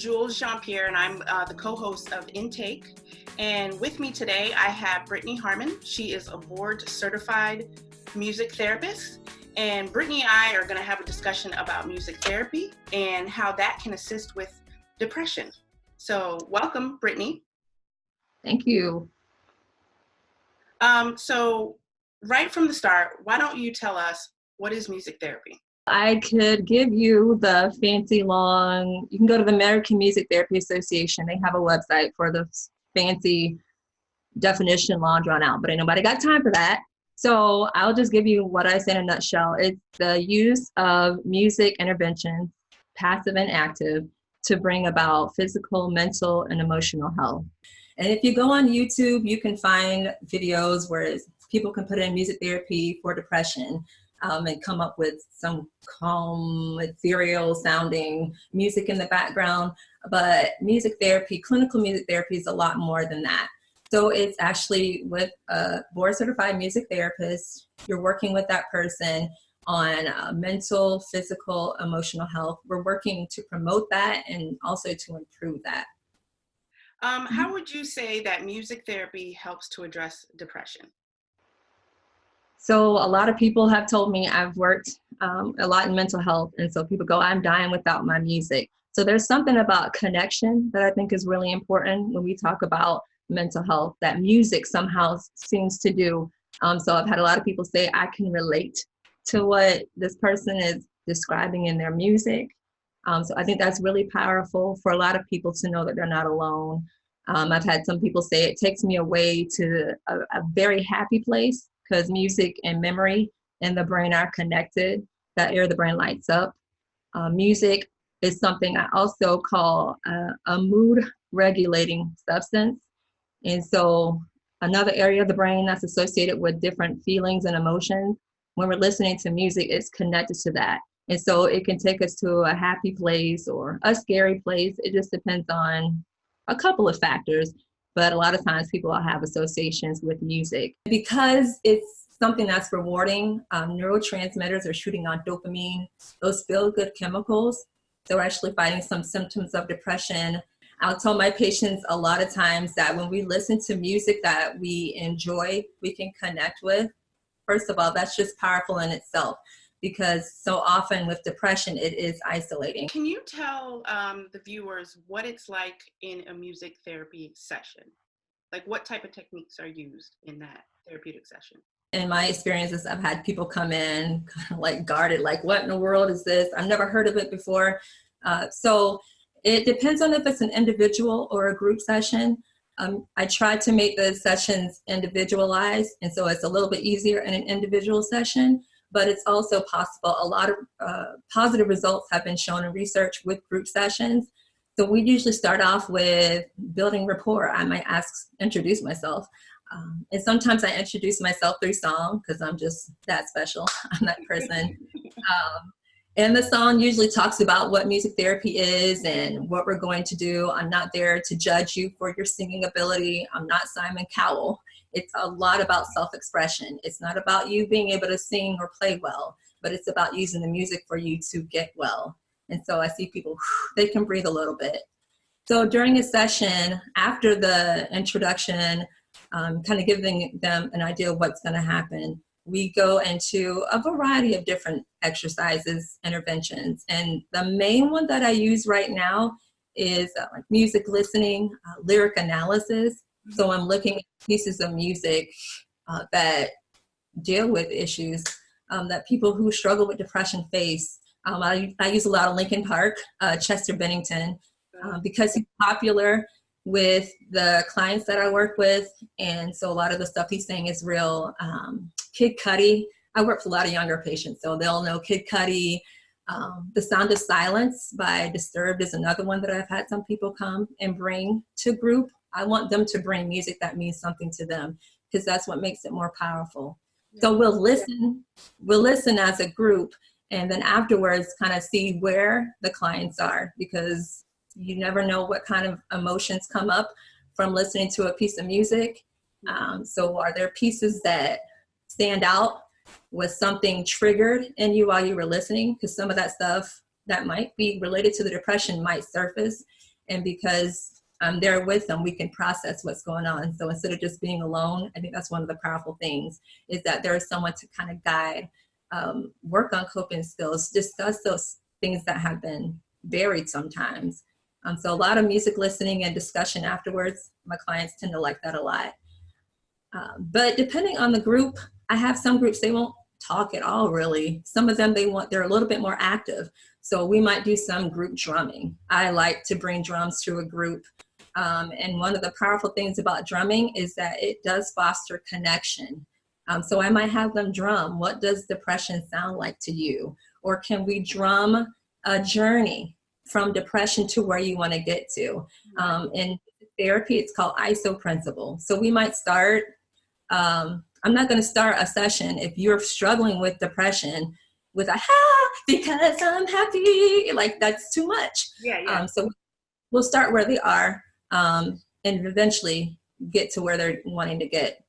Jules Jean-Pierre, and I'm the co-host of Intake. And with me today, I have Brittany Harmon. She is a board-certified music therapist. And Brittany and I are going to have a discussion about music therapy and how that can assist with depression. So welcome, Brittany. Thank you. So right from the start, why don't you tell us, what is music therapy? I could give you the fancy long, you can go to the American Music Therapy Association. They have a website for the fancy definition, long drawn out, but ain't nobody got time for that. So I'll just give you what I say in a nutshell. It's the use of music interventions, passive and active, to bring about physical, mental, and emotional health. And if you go on YouTube, you can find videos where people can put in music therapy for depression. And come up with some calm, ethereal sounding music in the background. But music therapy, clinical music therapy, is a lot more than that. So it's actually with a board certified music therapist. You're working with that person on mental, physical, emotional health. We're working to promote that and also to improve that. How would you say that music therapy helps to address depression? So a lot of people have told me, I've worked a lot in mental health, and so people go, I'm dying without my music. So there's something about connection that I think is really important when we talk about mental health, that music somehow seems to do. So I've had a lot of people say, I can relate to what this person is describing in their music. So I think that's really powerful for a lot of people to know that they're not alone. I've had some people say it takes me away to a very happy place, because music and memory and the brain are connected. That area of the brain lights up. Music is something I also call a mood regulating substance. And so another area of the brain that's associated with different feelings and emotions, when we're listening to music, it's connected to that. And so it can take us to a happy place or a scary place. It just depends on a couple of factors. But a lot of times people will have associations with music. Because it's something that's rewarding, neurotransmitters are shooting on dopamine, those feel-good chemicals. So we're actually fighting some symptoms of depression. I'll tell my patients a lot of times that when we listen to music that we enjoy, we can connect with, first of all, that's just powerful in itself. Because so often with depression, it is isolating. Can you tell the viewers what it's like in a music therapy session? Like, what type of techniques are used in that therapeutic session? In my experiences, I've had people come in kind of like guarded, like, what in the world is this? I've never heard of it before. So it depends on if it's an individual or a group session. I try to make the sessions individualized, and so it's a little bit easier in an individual session. But it's also possible. A lot of positive results have been shown in research with group sessions. So we usually start off with building rapport. I might introduce myself. And sometimes I introduce myself through song, because I'm just that special. I'm that person. And the song usually talks about what music therapy is and what we're going to do. I'm not there to judge you for your singing ability. I'm not Simon Cowell. It's a lot about self-expression. It's not about you being able to sing or play well, but it's about using the music for you to get well. And so I see people, they can breathe a little bit. So during a session, after the introduction, kind of giving them an idea of what's going to happen, we go into a variety of different exercises, interventions. And the main one that I use right now is like music listening, lyric analysis. So I'm looking at pieces of music that deal with issues that people who struggle with depression face. I use a lot of Linkin Park, Chester Bennington, because he's popular with the clients that I work with. And so a lot of the stuff he's saying is real. Kid Cudi, I work with a lot of younger patients, so they'll know Kid Cudi. The Sound of Silence by Disturbed is another one that I've had some people come and bring to group. I want them to bring music that means something to them, because that's what makes it more powerful. So we'll listen as a group, and then afterwards kind of see where the clients are, because you never know what kind of emotions come up from listening to a piece of music. So are there pieces that stand out? Was something triggered in you while you were listening? Because some of that stuff that might be related to the depression might surface. And because I'm there with them, we can process what's going on. So instead of just being alone, I think that's one of the powerful things, is that there is someone to kind of guide, work on coping skills, discuss those things that have been buried sometimes. So a lot of music listening and discussion afterwards. My clients tend to like that a lot. But depending on the group, I have some groups, they won't talk at all, really. Some of them, they're a little bit more active. So we might do some group drumming. I like to bring drums to a group. And one of the powerful things about drumming is that it does foster connection. So I might have them drum. What does depression sound like to you? Or can we drum a journey from depression to where you want to get to? In therapy, it's called ISO principle. So we might start, I'm not going to start a session if you're struggling with depression with a because I'm happy, like that's too much. So we'll start where they are, and eventually get to where they're wanting to get.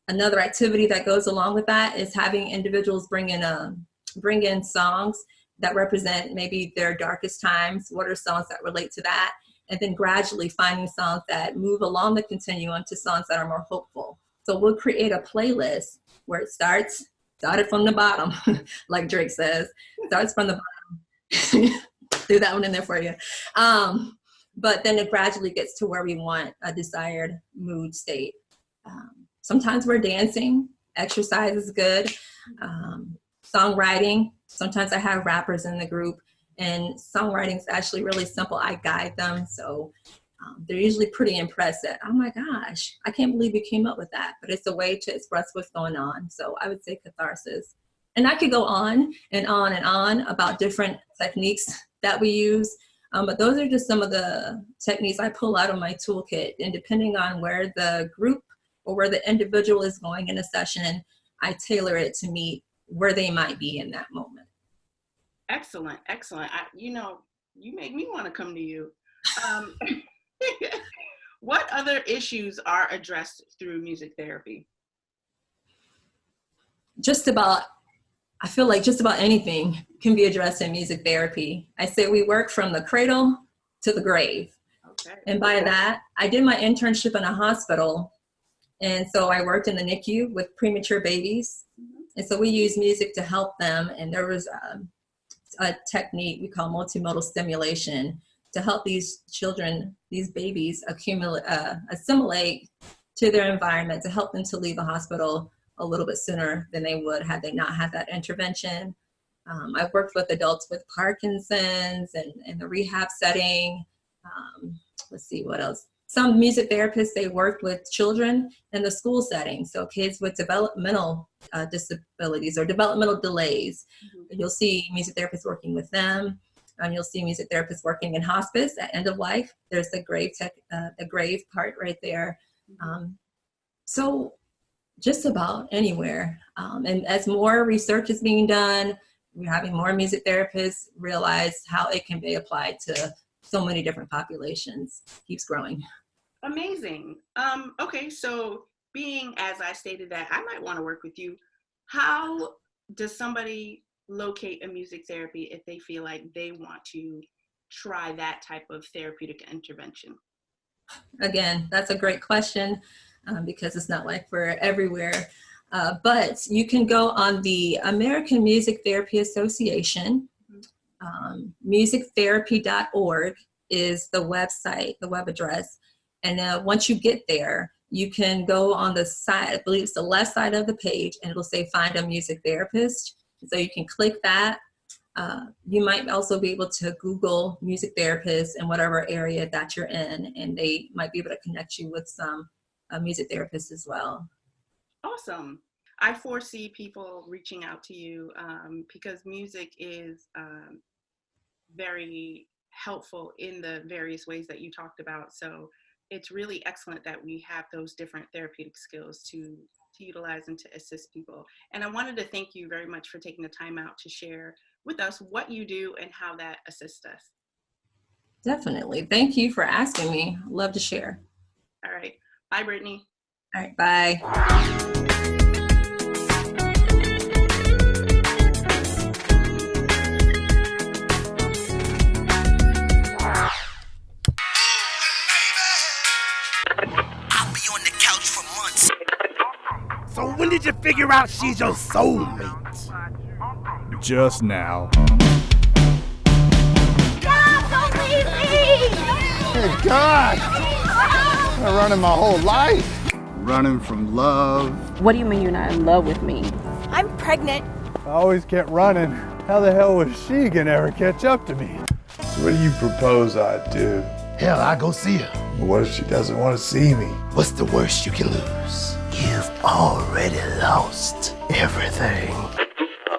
Another activity that goes along with that is having individuals bring in songs that represent maybe their darkest times. What are songs that relate to that? And then gradually finding songs that move along the continuum to songs that are more hopeful. So we'll create a playlist where it started from the bottom, like Drake says, starts from the bottom. Threw that one in there for you. But then it gradually gets to where we want a desired mood state. Sometimes we're dancing, exercise is good. Songwriting, sometimes I have rappers in the group, and songwriting is actually really simple. I guide them, so they're usually pretty impressed that, oh my gosh, I can't believe you came up with that. But it's a way to express what's going on. So I would say catharsis. And I could go on and on and on about different techniques that we use. But those are just some of the techniques I pull out of my toolkit. And depending on where the group or where the individual is going in a session, I tailor it to meet where they might be in that moment. Excellent, excellent. You make me want to come to you. What other issues are addressed through music therapy? I feel like just about anything can be addressed in music therapy. I say we work from the cradle to the grave. Okay. And by that, I did my internship in a hospital. And so I worked in the NICU with premature babies. Mm-hmm. And so we use music to help them. And there was a technique we call multimodal stimulation to help these children, these babies, assimilate to their environment, to help them to leave the hospital a little bit sooner than they would had they not had that intervention. I've worked with adults with Parkinson's and in the rehab setting. Let's see what else. Some music therapists, they worked with children in the school setting. So kids with developmental disabilities or developmental delays. Mm-hmm. You'll see music therapists working with them. You'll see music therapists working in hospice at end of life. There's the grave part right there. So just about anywhere. And as more research is being done, we're having more music therapists realize how it can be applied to so many different populations. Keeps growing. Amazing. Okay, so being as I stated that I might want to work with you, how does somebody locate a music therapy if they feel like they want to try that type of therapeutic intervention? Again, that's a great question because it's not like we're everywhere. But you can go on the American Music Therapy Association. Musictherapy.org is the website, the web address. And once you get there, you can go on the side, I believe it's the left side of the page, and it'll say find a music therapist. So you can click that. You might also be able to Google music therapists in whatever area that you're in, and they might be able to connect you with some music therapists as well. Awesome. I foresee people reaching out to you because music is very helpful in the various ways that you talked about. So it's really excellent that we have those different therapeutic skills to utilize and to assist people. And I wanted to thank you very much for taking the time out to share with us what you do and how that assists us. Definitely. Thank you for asking me. Love to share. All right. Bye, Brittany. All right. Bye. So when did you figure out she's your soulmate? Just now. God, don't leave me! Good God! I've been running my whole life. Running from love. What do you mean you're not in love with me? I'm pregnant. I always kept running. How the hell was she gonna ever catch up to me? So what do you propose I do? Hell, I go see her. What if she doesn't want to see me? What's the worst you can lose? You've already lost everything.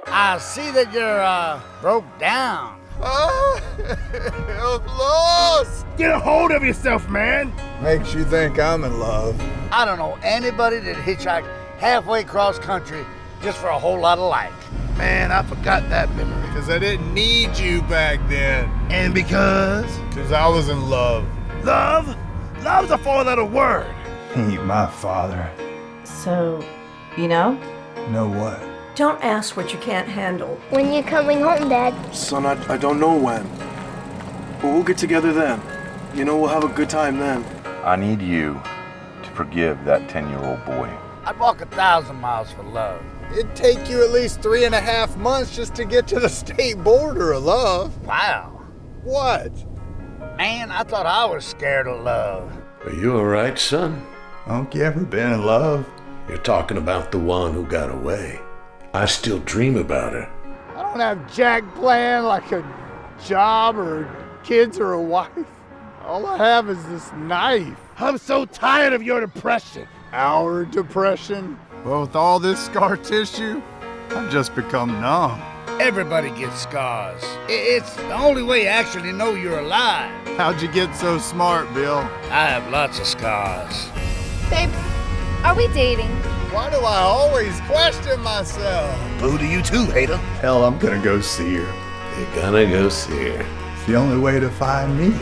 I see that you're, broke down. I'm lost! Get a hold of yourself, man. Makes you think I'm in love. I don't know anybody that hitchhiked halfway across country just for a whole lot of like. Man, I forgot that memory. Because I didn't need you back then. And because? Because I was in love. Love? Love's a four-letter word. He ain't my father. So, you know? Know what? Don't ask what you can't handle. When you coming home, Dad? Son, I don't know when. But we'll get together then. You know, we'll have a good time then. I need you to forgive that 10-year-old boy. I'd walk 1,000 miles for love. It'd take you at least 3.5 months just to get to the state border of love. Wow. What? Man, I thought I was scared of love. Are you all right, son? Unc, you ever been in love? You're talking about the one who got away. I still dream about her. I don't have jack plan like a job or kids or a wife. All I have is this knife. I'm so tired of your depression. Our depression? Well, with all this scar tissue, I've just become numb. Everybody gets scars. It's the only way you actually know you're alive. How'd you get so smart, Bill? I have lots of scars. Babe, are we dating? Why do I always question myself? Boo to you too, hater. Hell, I'm gonna go see her. You're gonna go see her. It's the only way to find me.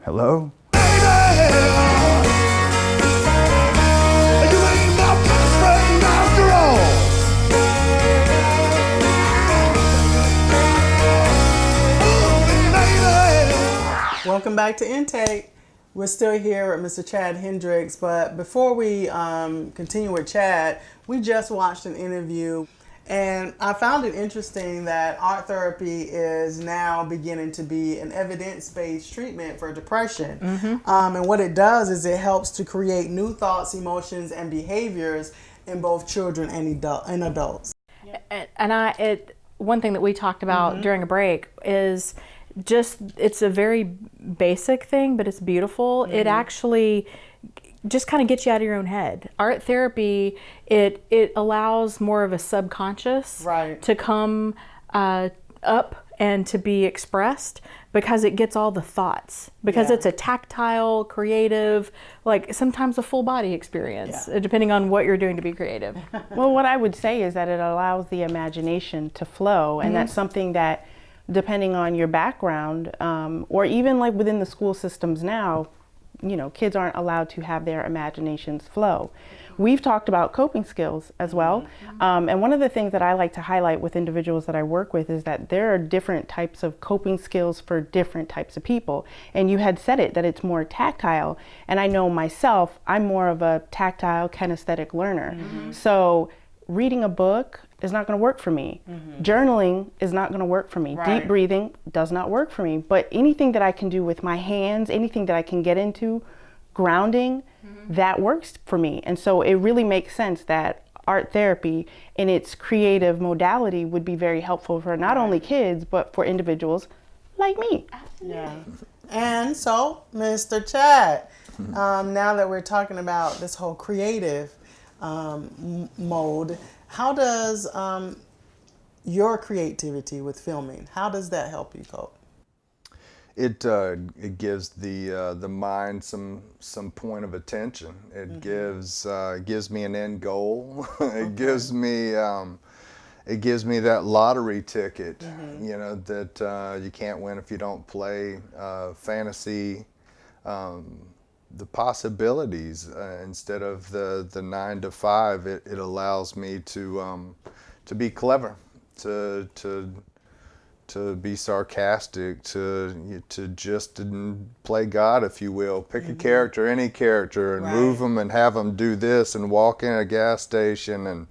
Hello? Welcome back to Intake. We're still here with Mr. Chad Hendricks, but before we continue with Chad, we just watched an interview and I found it interesting that art therapy is now beginning to be an evidence-based treatment for depression. And what it does is it helps to create new thoughts, emotions, and behaviors in both children and adults. And one thing that we talked about during a break is just, it's a very basic thing, but it's beautiful. It actually just kind of gets you out of your own head. Art therapy, it allows more of a subconscious to come up and to be expressed, because it gets all the thoughts, because it's a tactile, creative, like sometimes a full body experience, depending on what you're doing to be creative. Well, what I would say is that it allows the imagination to flow, and that's something that, depending on your background, or even like within the school systems now, you know, kids aren't allowed to have their imaginations flow. We've talked about coping skills as well. And one of the things that I like to highlight with individuals that I work with is that there are different types of coping skills for different types of people. And you had said it, that it's more tactile. And I know myself, I'm more of a tactile kinesthetic learner. So reading a book is not going to work for me. Journaling is not going to work for me. Deep breathing does not work for me. But anything that I can do with my hands, anything that I can get into, grounding, that works for me. And so it really makes sense that art therapy in its creative modality would be very helpful for not only kids, but for individuals like me. And so, Mr. Chad, now that we're talking about this whole creative mode, how does your creativity with filming, how does that help you cope? It gives the mind some point of attention. It gives me an end goal. It gives me that lottery ticket, you know, that you can't win if you don't play. Fantasy, the possibilities instead of the 9 to 5. It allows me to be clever, to be sarcastic, to just play God, if you will. Pick a character, any character, and move them and have them do this and walk in a gas station and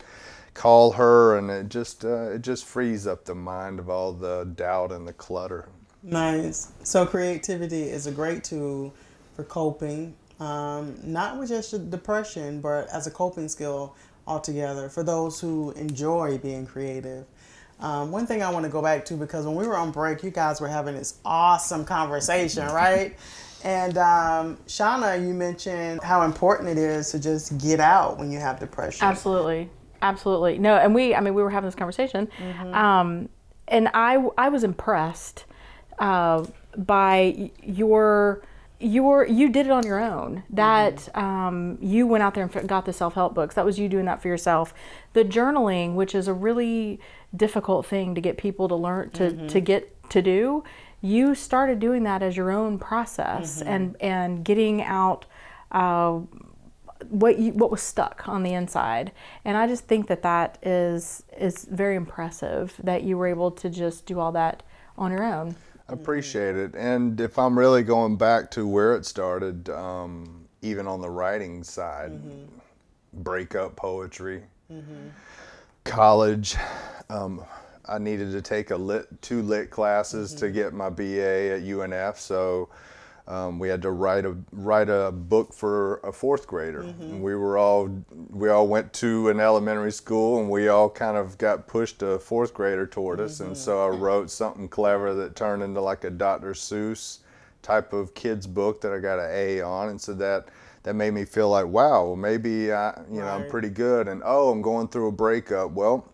call her, and it just frees up the mind of all the doubt and the clutter. Nice. So creativity is a great tool for coping, not with just depression, but as a coping skill altogether for those who enjoy being creative. One thing I want to go back to, because when we were on break, you guys were having this awesome conversation, right? And Shauna, you mentioned how important it is to just get out when you have depression. Absolutely. Absolutely. No, and we were having this conversation, and I was impressed by you did it on your own. That you went out there and got the self-help books. That was you doing that for yourself. The journaling, which is a really difficult thing to get people to learn to get to do, you started doing that as your own process and getting out what was stuck on the inside. And I just think that is very impressive that you were able to just do all that on your own. I appreciate it. And if I'm really going back to where it started, even on the writing side, breakup poetry, college, I needed to take two lit classes to get my BA at UNF, so we had to write a book for a fourth grader. We all went to an elementary school, and we all kind of got pushed a fourth grader toward us, and so I wrote something clever that turned into like a Dr. Seuss type of kids book that I got an A on, and so that made me feel like, wow, well, maybe I'm pretty good. And I'm going through a breakup. Well,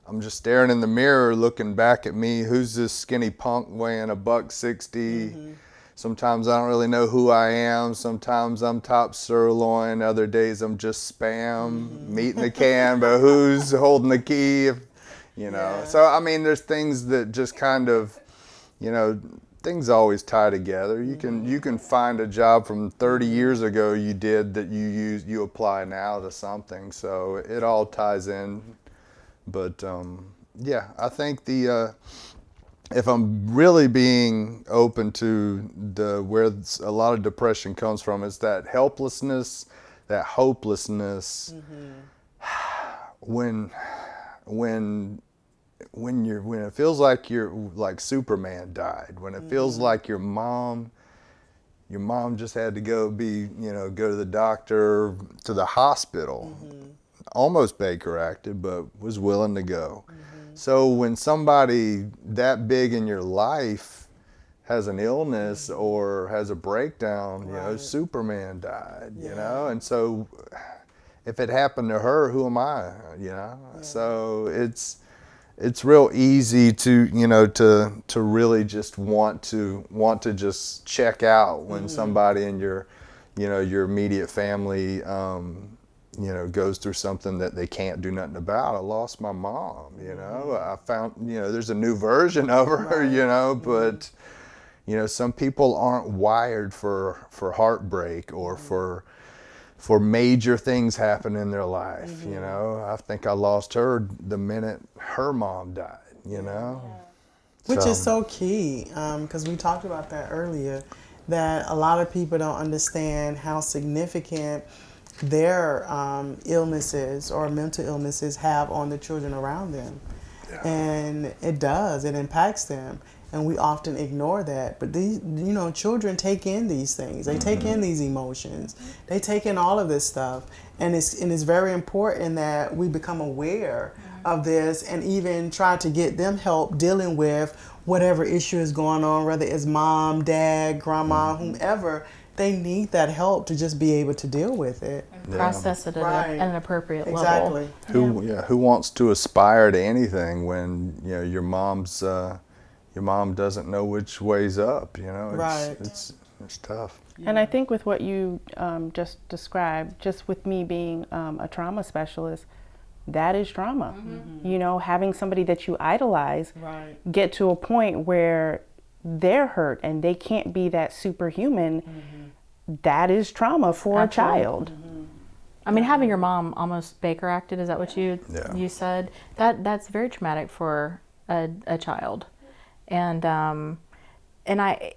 I'm just staring in the mirror, looking back at me. Who's this skinny punk weighing $160? Sometimes I don't really know who I am. Sometimes I'm top sirloin. Other days I'm just Spam, meat in the can. But who's holding the key? So I mean, there's things that just kind of, things always tie together. You can find a job from 30 years ago you did that you apply now to something. So it all ties in. But I think if I'm really being open to where a lot of depression comes from, is that helplessness, that hopelessness. When it feels like like Superman died, when it feels like your mom just had to go to the doctor, to the hospital, almost Baker acted, but was willing to go. So when somebody that big in your life has an illness or has a breakdown, Superman died, and so if it happened to her, who am I, So it's real easy to really just want to just check out when somebody in your immediate family goes through something that they can't do nothing about. I lost my mom, I found, there's a new version of her, but, some people aren't wired for heartbreak or for major things happen in their life, I think I lost her the minute her mom died, Which is so key, because we talked about that earlier, that a lot of people don't understand how significant their illnesses or mental illnesses have on the children around them. And it impacts them, and we often ignore that. But these, children take in these things, they take in these emotions, they take in all of this stuff, and it's very important that we become aware of this and even try to get them help dealing with whatever issue is going on, whether it's mom, dad, grandma, whomever. They need that help to just be able to deal with it. Process it at an appropriate level. Exactly. Who wants to aspire to anything when your mom doesn't know which way's up? It's tough. And I think with what you just described, just with me being a trauma specialist, that is trauma. Having somebody that you idolize get to a point where they're hurt and they can't be that superhuman, that is trauma for a child. I mean, having your mom almost Baker acted, is that what you said? That's very traumatic for a child. And I,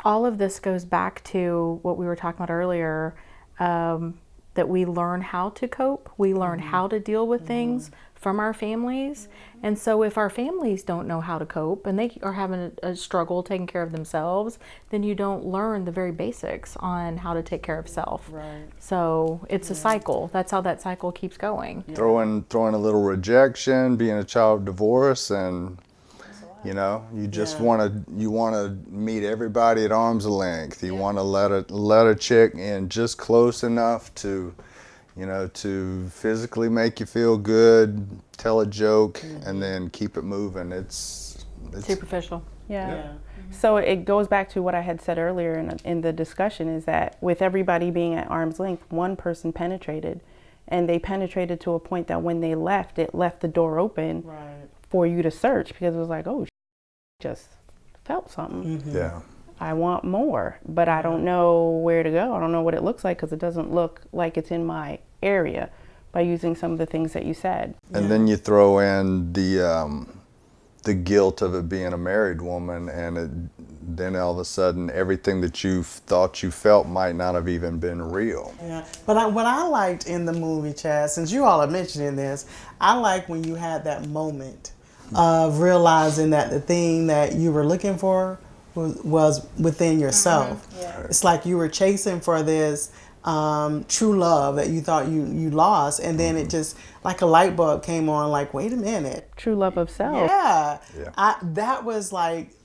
all of this goes back to what we were talking about earlier, that we learn how to cope, we learn how to deal with things from our families. And so if our families don't know how to cope and they are having a struggle taking care of themselves, then you don't learn the very basics on how to take care of self. Right. So it's a cycle. That's how that cycle keeps going. Throwing a little rejection, being a child of divorce, and you know, you just want to meet everybody at arm's length. You want to let a chick in just close enough to, you know, to physically make you feel good, tell a joke, and then keep it moving. It's superficial. Yeah. So it goes back to what I had said earlier in the discussion, is that with everybody being at arm's length, one person penetrated, and they penetrated to a point that when they left, it left the door open for you to search, because it was like, oh, just felt something. Yeah. I want more, but I don't know where to go. I don't know what it looks like, because it doesn't look like it's in my area, by using some of the things that you said. And then you throw in the guilt of it being a married woman, and then all of a sudden everything that you thought you felt might not have even been real. Yeah, but what I liked in the movie, Chad, since you all are mentioning this, I like when you had that moment of realizing that the thing that you were looking for was within yourself. It's like you were chasing for this true love that you thought you lost, and then it just, like a light bulb came on, like, wait a minute. True love of self. Yeah. That was like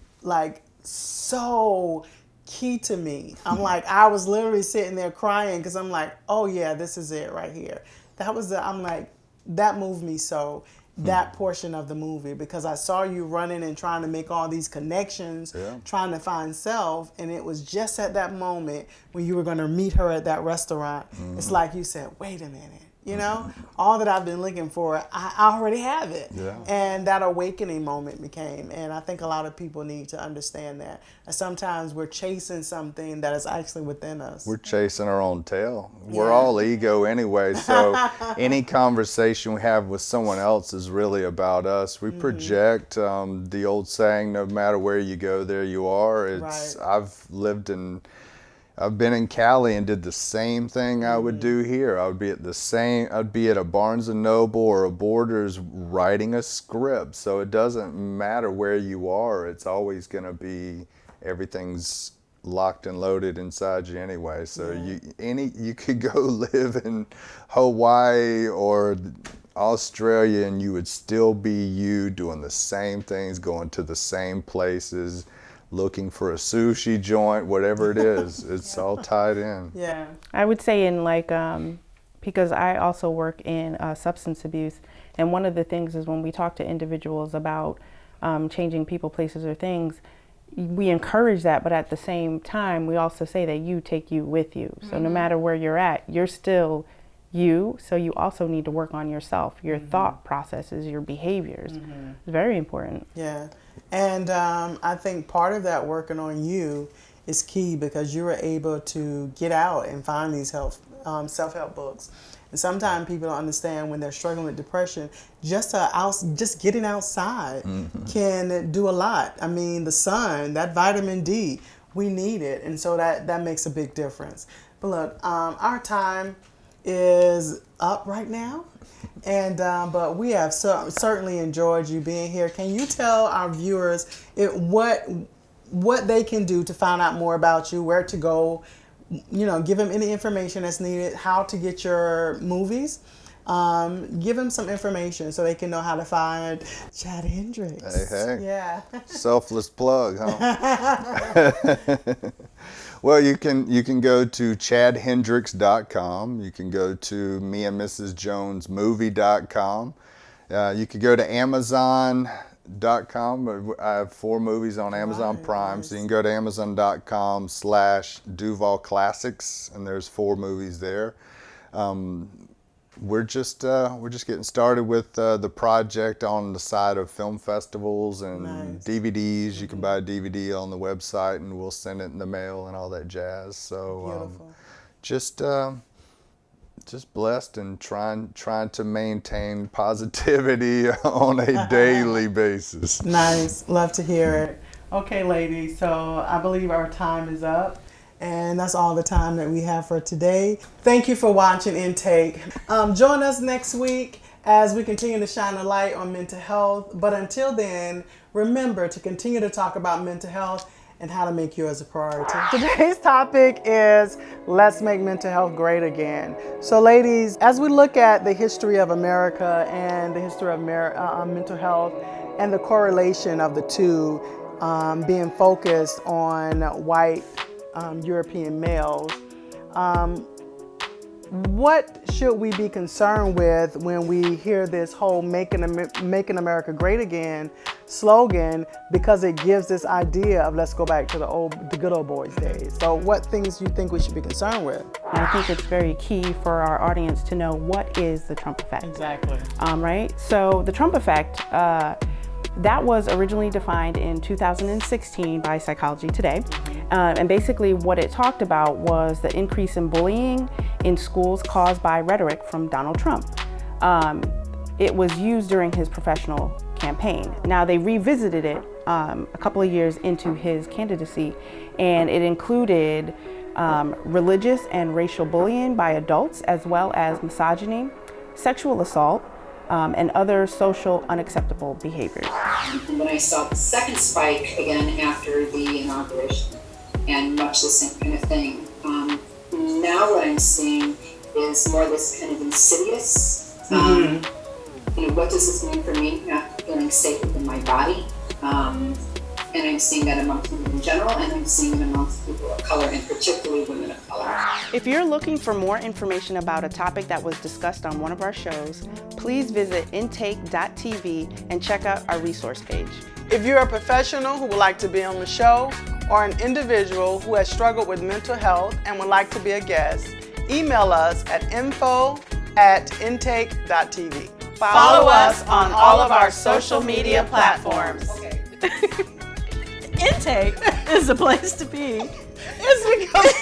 so key to me. I'm like, I was literally sitting there crying, because I'm like, oh yeah, this is it right here. I'm like, that moved me so, that portion of the movie, because I saw you running and trying to make all these connections, trying to find self, and it was just at that moment when you were going to meet her at that restaurant. It's like you said, wait a minute, you know, all that I've been looking for, I already have it. And that awakening moment became, and I think a lot of people need to understand that sometimes we're chasing something that is actually within us. We're chasing our own tail. We're all ego anyway, so any conversation we have with someone else is really about us. We project, the old saying, no matter where you go, there you are. I've been in Cali and did the same thing I would do here. I'd be at a Barnes & Noble or a Borders writing a script. So it doesn't matter where you are. It's always going to be, everything's locked and loaded inside you anyway. So you could go live in Hawaii or Australia and you would still be you, doing the same things, going to the same places, looking for a sushi joint, whatever it is. It's all tied in. Yeah. I would say in like, because I also work in substance abuse, and one of the things is when we talk to individuals about changing people, places, or things, we encourage that, but at the same time, we also say that you take you with you. So no matter where you're at, you're still you, so you also need to work on yourself, your thought processes, your behaviors. It's very important. Yeah. And I think part of that working on you is key, because you were able to get out and find these self-help books. And sometimes people don't understand when they're struggling with depression, just getting outside can do a lot. I mean, the sun, that vitamin D, we need it. And so that makes a big difference. But look, our time is up right now. And but we have certainly enjoyed you being here. Can you tell our viewers what they can do to find out more about you, where to go, you know, give them any information that's needed, how to get your movies? Give them some information so they can know how to find Chad Hendricks. Hey. Yeah. Selfless plug, huh? Well, you can go to chadhendricks.com. You can go to meandmrsjonesmovie.com. You could go to Amazon.com. I have 4 movies on Amazon Prime, so you can go to Amazon.com/Duval Classics, and there's 4 movies there. We're just getting started with the project on the side of film festivals and DVDs. You can buy a DVD on the website, and we'll send it in the mail and all that jazz. So just just blessed and trying to maintain positivity on a daily basis. Nice. Love to hear it. Okay, ladies, so I believe our time is up. And that's all the time that we have for today. Thank you for watching Intake. Join us next week as we continue to shine a light on mental health. But until then, remember to continue to talk about mental health and how to make yours a priority. Today's topic is let's make mental health great again. So ladies, as we look at the history of America and the history of mental health and the correlation of the two being focused on white European males, what should we be concerned with when we hear this whole Making America Great Again slogan, because it gives this idea of let's go back to the good old boys days. So what things do you think we should be concerned with? And I think it's very key for our audience to know what is the Trump effect. Exactly. Right? So the Trump effect, that was originally defined in 2016 by Psychology Today. And basically what it talked about was the increase in bullying in schools caused by rhetoric from Donald Trump. It was used during his professional campaign. Now they revisited it a couple of years into his candidacy, and it included religious and racial bullying by adults, as well as misogyny, sexual assault, and other social unacceptable behaviors. And then I saw the second spike again after the inauguration, and much the same kind of thing. Now what I'm seeing is more this kind of insidious, what does this mean for me not feeling safe within my body? And I'm seeing that amongst people in general, and I'm seeing it amongst people of color, and particularly women of color. If you're looking for more information about a topic that was discussed on one of our shows, please visit intake.tv and check out our resource page. If you're a professional who would like to be on the show, or an individual who has struggled with mental health and would like to be a guest, email us at info@intake.tv. Follow us on all of our social media platforms. Okay. Intake is the place to be. It's because